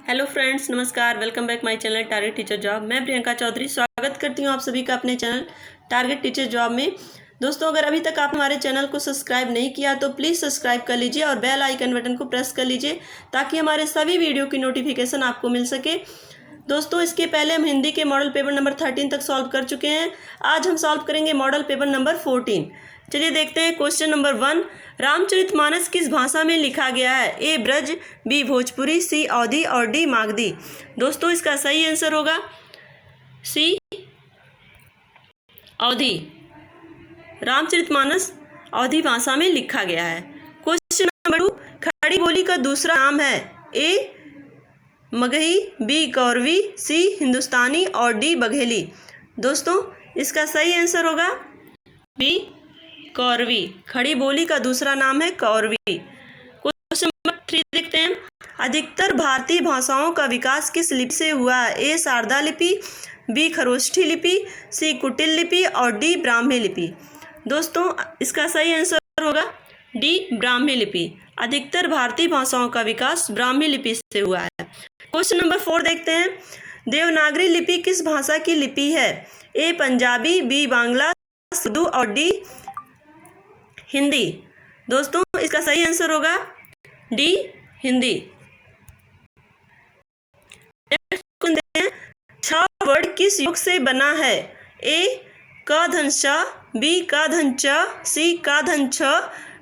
Hello friends, नमस्कार। Welcome back my channel target teacher job. मैं प्रियंका चौधरी स्वागत करती हूँ आप सभी का अपने चैनल टारगेट टीचर जॉब में। दोस्तों, अगर अभी तक आप हमारे चैनल को सब्सक्राइब नहीं किया तो प्लीज़ सब्सक्राइब कर लीजिए और बेल आइकन बटन को प्रेस कर लीजिए ताकि हमारे सभी वीडियो की नोटिफिकेशन आपको मिल सके। दोस्तों, इसके पहले हम हिंदी के मॉडल पेपर नंबर 13 तक सॉल्व कर चुके हैं। आज हम सॉल्व करेंगे मॉडल पेपर नंबर 14। चलिए देखते हैं क्वेश्चन नंबर 1। रामचरितमानस किस भाषा में लिखा गया है? ए ब्रज, बी भोजपुरी, सी अवधी और डी मागधी। दोस्तों, इसका सही आंसर होगा सी अवधी। रामचरितमानस अवधी भाषा में लिखा गया है। Question number 2। खड़ी बोली का दूसरा नाम है? ए मगही, बी कौरवी, सी हिंदुस्तानी और डी बघेली। दोस्तों, इसका सही आंसर होगा बी कौरवी। खड़ी बोली का दूसरा नाम है कौरवी। क्वेश्चन नंबर 3 देखते हैं। अधिकतर भारतीय भाषाओं का विकास किस लिपि से हुआ है? ए शारदा लिपि, बी खरोष्ठी लिपि, सी कुटिल लिपि और डी ब्राह्मी लिपि। दोस्तों, इसका सही आंसर होगा डी ब्राह्मी लिपि। अधिकतर भारतीय भाषाओं का विकास ब्राह्मी लिपि से हुआ है। क्वेश्चन नंबर 4 देखते हैं। देवनागरी लिपि किस भाषा की लिपि है? ए पंजाबी, बी बांग्ला, उर्दू और डी हिंदी। दोस्तों, इसका सही आंसर होगा डी हिंदी। छ वर्ड किस योग से बना है? ए का धन श, बी का धन च, सी का धन छ,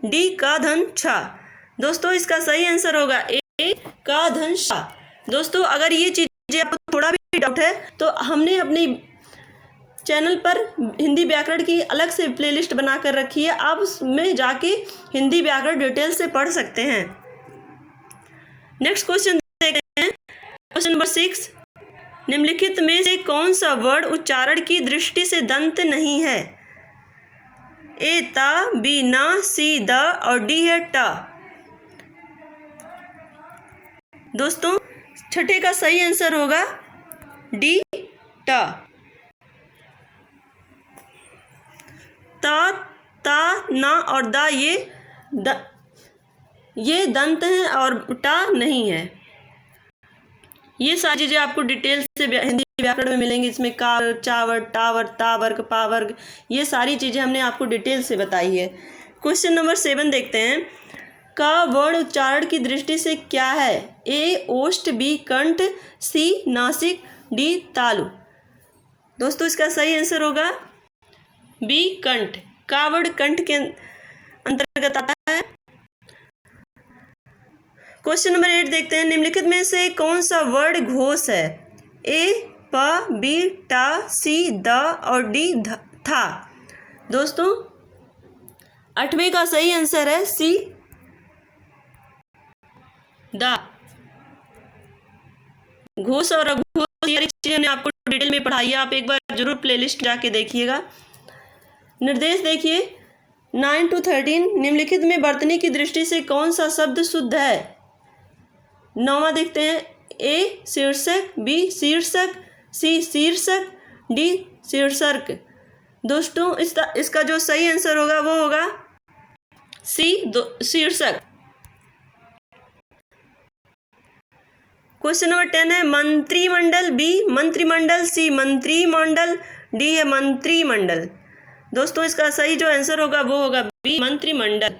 डी का धन छ। दोस्तों, इसका सही आंसर होगा ए का धन श। दोस्तों, अगर ये चीजें आपको थोड़ा भी डाउट है तो हमने अपनी चैनल पर हिंदी व्याकरण की अलग से प्लेलिस्ट बना कर रखी है। आप उसमें जाके हिंदी व्याकरण डिटेल से पढ़ सकते हैं। नेक्स्ट क्वेश्चन देखते हैं। Question number 6। निम्नलिखित में से कौन सा वर्ड उच्चारण की दृष्टि से दंत नहीं है? ए ता, बी ना, सी द और डी है ट। दोस्तों, छठे का सही आंसर होगा डी ट। ता, ता, ना और दा ये दंत हैं और टा नहीं है। ये सारी चीज़ें आपको डिटेल से हिंदी व्याकरण में मिलेंगी। इसमें का, चावर, टावर, तावर्ग, पावर्ग, ये सारी चीज़ें हमने आपको डिटेल से बताई है। क्वेश्चन नंबर 7 देखते हैं। का वर्ण उच्चारण की दृष्टि से क्या है? ए ओष्ठ, बी कंठ, सी नासिक, डी तालु। दोस्तों, इसका सही आंसर होगा बी कंठ। का वर्ड कंठ के अंतर्गत आता है। क्वेश्चन नंबर 8 देखते हैं। निम्नलिखित में से कौन सा वर्ड घोष है? ए प, बी टा, सी द और डी था। दोस्तों, 8वें का सही आंसर है सी द। घोष और अघोष ये चीजें हमने आपको डिटेल में पढ़ाई है। आप एक बार जरूर प्लेलिस्ट जाके देखिएगा। निर्देश देखिए 9 to 13। निम्नलिखित में वर्तनी की दृष्टि से कौन सा शब्द शुद्ध है? 9वां देखते हैं। ए शीर्षक, बी शीर्षक, सी शीर्षक, डी शीर्षक। दोस्तों, इसका जो सही आंसर होगा वो होगा सी शीर्षक। क्वेश्चन नंबर 10 है। मंत्रिमंडल, बी मंत्रिमंडल, सी मंत्रिमंडल, डी है मंत्रिमंडल। दोस्तों, इसका सही जो आंसर होगा वो होगा बी मंत्रिमंडल।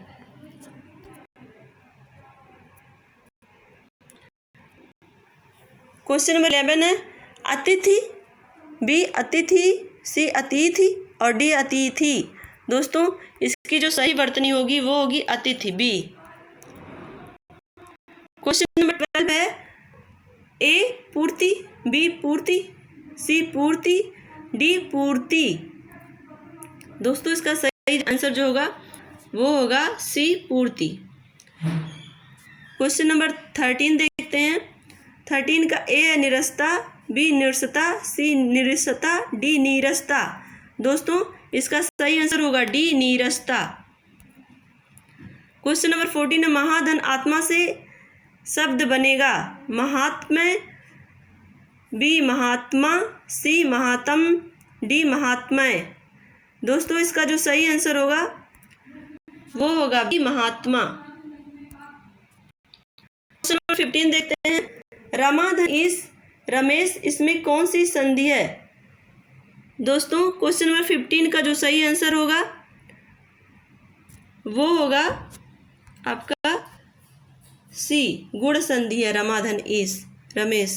क्वेश्चन नंबर 11 है। अतिथि, बी अतिथि, सी अतिथि और डी अतिथि। दोस्तों, इसकी जो सही वर्तनी होगी वो होगी अतिथि, बी। क्वेश्चन नंबर 12 है। ए पूर्ति, बी पूर्ति, सी पूर्ति, डी पूर्ति। दोस्तों, इसका सही आंसर जो होगा वो होगा सी पूर्ति। क्वेश्चन नंबर 13 देखते हैं। 13 का ए है निरस्ता, बी निरस्ता, सी निरस्ता, डी नीरस्ता। दोस्तों, इसका सही आंसर होगा डी नीरस्ता। क्वेश्चन नंबर 14 है। महाधन आत्मा से शब्द बनेगा? महात्म्य, बी महात्मा, सी महात्म, डी महात्मय। दोस्तों, इसका जो सही आंसर होगा वो होगा बी महात्मा। क्वेश्चन नंबर 15 देखते हैं। रमाधन इस रमेश, इसमें कौन सी संधि है? दोस्तों क्वेश्चन नंबर 15 का जो सही आंसर होगा वो होगा आपका सी, गुण संधि है रमाधन इस रमेश।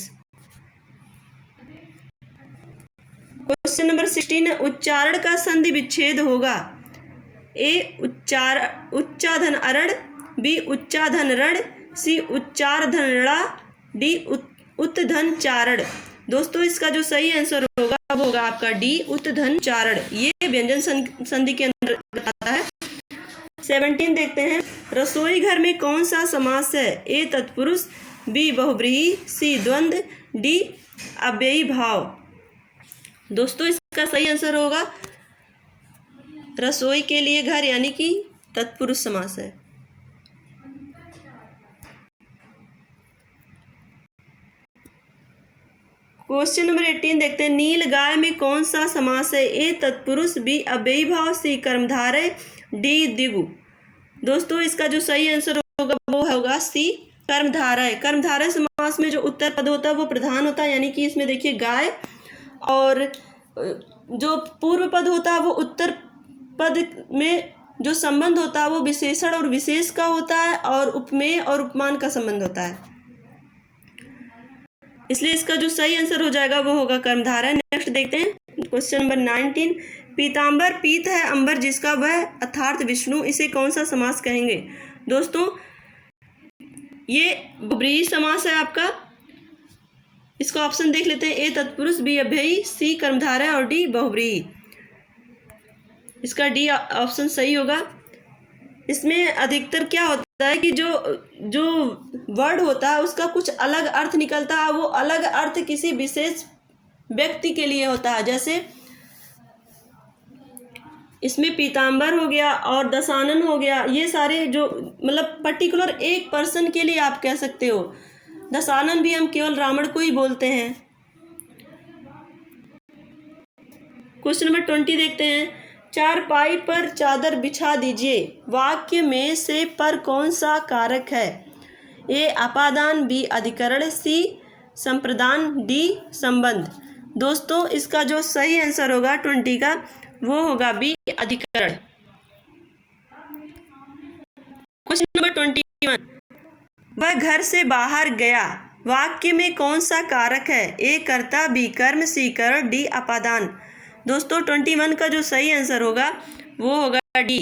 क्वेश्चन नंबर 16 उच्चारण का संधि विच्छेद होगा। ए उच्चाधन अरण, बी उच्चाधन रण, सी उच्चारधन ड़ा, डी उत्धन चारण। दोस्तों इसका जो सही आंसर होगा वो होगा आपका डी उत्धन चारण। ये व्यंजन संधि के अंदर आता है। 17 देखते हैं, रसोई घर में कौन सा समास है? ए तत्पुरुष, बी बहुव्रीहि, सी द्वंद्व, डी अव्ययी भाव। दोस्तों इसका सही आंसर होगा रसोई के लिए घर यानी कि तत्पुरुष समास है। क्वेश्चन नंबर 18 देखते हैं, नील गाय में कौन सा समास है? ए तत्पुरुष, बी अव्ययी भाव, सी कर्मधारय, डी द्विगु। दोस्तों इसका जो सही आंसर होगा वो होगा सी कर्मधारय। कर्मधारय समास में जो उत्तर पद होता है वो प्रधान होता है, यानी कि इसमें देखिए गाय, और जो पूर्व पद होता है वो उत्तर पद में जो संबंध होता है वो विशेषण और विशेष का होता है, और उपमेय और उपमान का संबंध होता है। इसलिए इसका जो सही आंसर हो जाएगा वो होगा कर्मधारय। नेक्स्ट देखते हैं क्वेश्चन नंबर 19, पीतांबर पीत है अंबर जिसका वह अर्थात विष्णु, इसे कौन सा समास कहेंगे? दोस्तों ये बहुव्रीहि समास है आपका। इसका ऑप्शन देख लेते हैं, ए तत्पुरुष, बी अव्ययी, सी कर्मधारय और डी बहुव्रीहि। इसका डी ऑप्शन सही होगा। इसमें अधिकतर क्या होता है कि जो वर्ड होता है उसका कुछ अलग अर्थ निकलता है, वो अलग अर्थ किसी विशेष व्यक्ति के लिए होता है। जैसे इसमें पीतांबर हो गया और दशानन हो गया, ये सारे जो मतलब पर्टिकुलर एक पर्सन के लिए आप कह सकते हो। दशानन भी हम केवल रावण को ही बोलते हैं। क्वेश्चन नंबर 20 देखते हैं, चारपाई पर चादर बिछा दीजिए, वाक्य में से पर कौन सा कारक है? ए अपादान, बी अधिकरण, सी संप्रदान, डी संबंध। दोस्तों इसका जो सही आंसर होगा 20 का वो होगा बी अधिकरण। क्वेश्चन नंबर 21, वह घर से बाहर गया, वाक्य में कौन सा कारक है? ए कर्ता, बी कर्म, सी कारण, डी अपादान। दोस्तों 21 का जो सही आंसर होगा वो होगा डी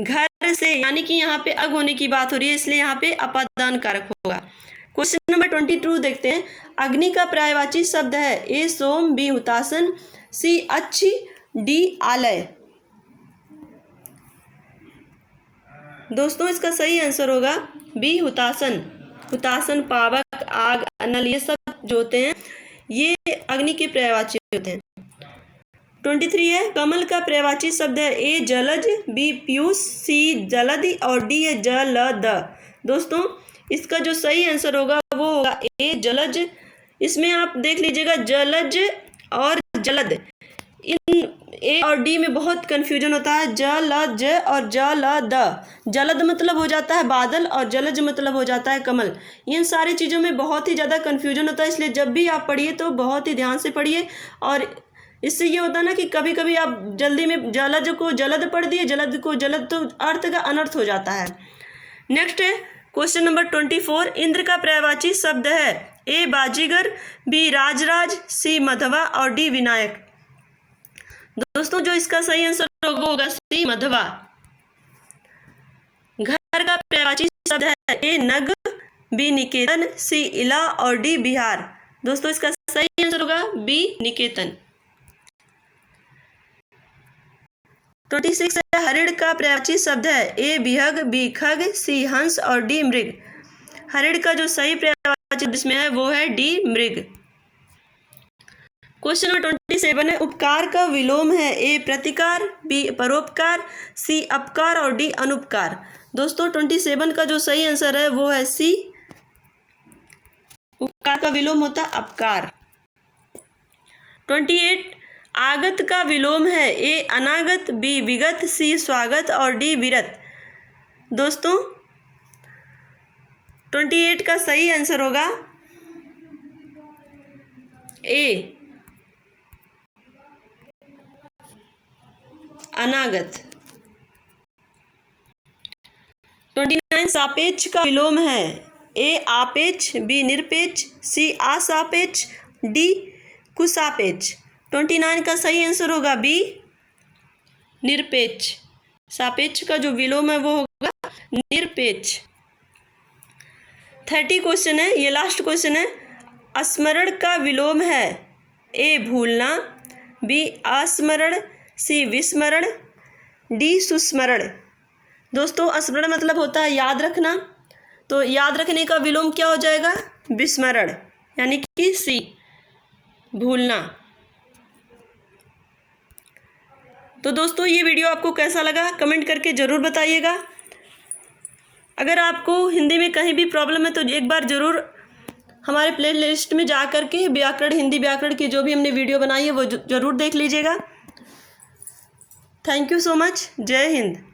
घर से, यानी कि यहाँ पे अग होने की बात हो रही है, इसलिए यहाँ पे अपादान कारक होगा। क्वेश्चन नंबर 22 देखते हैं, अग्नि का पर्यायवाची शब्द है? ए सोम, बी हुतासन, सी अच्छी, डी आलय। दोस्तों इसका सही आंसर होगा बी हुतासन। हुतासन, पावक, आग, अनल, ये सब जो होते हैं ये अग्नि के पर्यायवाची होते हैं। 23 है, कमल का पर्यायवाची शब्द है? ए जलज, बी पीयूष, सी जलधि और डी है जलद। दोस्तों इसका जो सही आंसर होगा वो होगा ए जलज। इसमें आप देख लीजिएगा जलज और जलद, इन ए और डी में बहुत कंफ्यूजन होता है। जलज और जलद, जलद मतलब हो जाता है बादल और जलज मतलब हो जाता है कमल। इन सारी चीज़ों में बहुत ही ज़्यादा कंफ्यूजन होता है, इसलिए जब भी आप पढ़िए तो बहुत ही ध्यान से पढ़िए। और इससे ये होता है ना कि कभी कभी आप जल्दी में जलज को जलद पढ़ दिए, जलद को जलद, तो अर्थ का अनर्थ हो जाता है। नेक्स्ट है क्वेश्चन नंबर 24, इंद्र का पर्यायवाची शब्द है? ए बाजीगर, बी राजराज, सी मधवा और डी विनायक। दोस्तों जो इसका सही आंसर होगा सी मधवा। घर का पर्यायवाची शब्द है? ए नग, बी निकेतन, सी इला और डी बिहार। दोस्तों इसका सही आंसर होगा बी निकेतन। 26 है, हरिण का पर्यायवाची शब्द है? ए बिहग, बी खग, सी हंस और डी मृग। हरिण का जो सही पर्यायवाची जिसमें है वो है डी मृग। क्वेश्चन नंबर 27 है, उपकार का विलोम है? ए प्रतिकार, बी परोपकार, सी अपकार और डी अनुपकार। दोस्तों 27 का जो सही आंसर है वो है सी, उपकार का विलोम होता है अपकार। 28, आगत का विलोम है? ए अनागत, बी विगत, सी स्वागत और डी विरत। दोस्तों 28 का सही आंसर होगा ए अनागत। 29 सापेक्ष का विलोम है। ए आपेक्ष, बी निरपेक्ष, सी असापेक्ष, डी कुसापेक्ष। 29 का सही आंसर होगा बी निरपेक्ष। सापेक्ष का जो विलोम है वो होगा निरपेक्ष। 30 क्वेश्चन है, ये लास्ट क्वेश्चन है। स्मरण का विलोम है। ए भूलना, बी अस्मरण, सी विस्मरण, डी सुस्मरण। दोस्तों स्मरण मतलब होता है याद रखना, तो याद रखने का विलोम क्या हो जाएगा? विस्मरण, यानी कि सी भूलना। तो दोस्तों ये वीडियो आपको कैसा लगा कमेंट करके ज़रूर बताइएगा। अगर आपको हिंदी में कहीं भी प्रॉब्लम है तो एक बार ज़रूर हमारे प्ले लिस्ट में जा कर के व्याकरण, हिंदी व्याकरण की जो भी हमने वीडियो बनाई है वो ज़रूर देख लीजिएगा। Thank you so much. जय हिंद।